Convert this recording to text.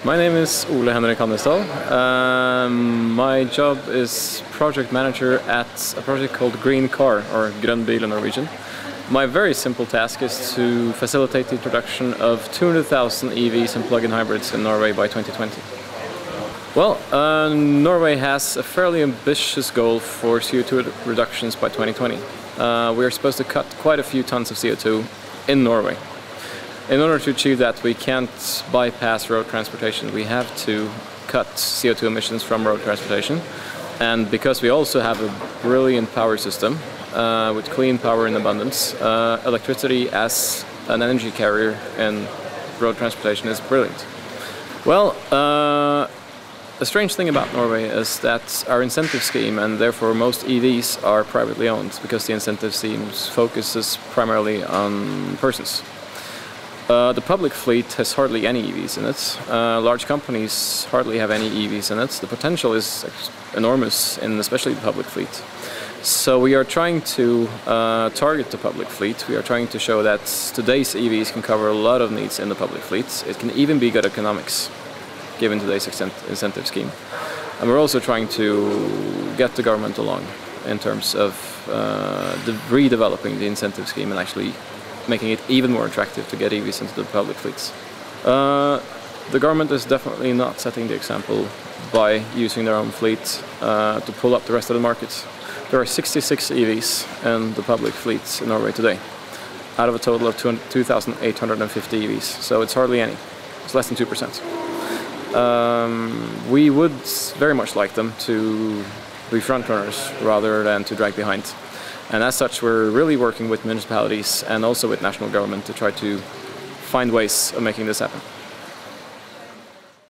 My name is Ole Henrik Hannesdal. My job is project manager at a project called Green Car, or Grønn bil in Norwegian. My very simple task is to facilitate the introduction of 200,000 EVs and plug-in hybrids in Norway by 2020. Well, Norway has a fairly ambitious goal for CO2 reductions by 2020. We are supposed to cut quite a few tons of CO2 in Norway. In order to achieve that, we can't bypass road transportation. We have to cut CO2 emissions from road transportation. And because we also have a brilliant power system with clean power in abundance, electricity as an energy carrier in road transportation is brilliant. Well, the strange thing about Norway is that our incentive scheme, and therefore most EVs, are privately owned because the incentive scheme focuses primarily on persons. The public fleet has hardly any EVs in it. Large companies hardly have any EVs in it. The potential is enormous in especially the public fleet. So we are trying to target the public fleet. We are trying to show that today's EVs can cover a lot of needs in the public fleet. It can even be good economics, given today's incentive scheme. And we're also trying to get the government along in terms of redeveloping the incentive scheme and actually making it even more attractive to get EVs into the public fleets. The government is definitely not setting the example by using their own fleet to pull up the rest of the market. There are 66 EVs in the public fleets in Norway today, out of a total of 2,850 EVs, so it's hardly any. It's less than 2%. We would very much like them to be front runners rather than to drag behind. And as such, we're really working with municipalities and also with national government to try to find ways of making this happen.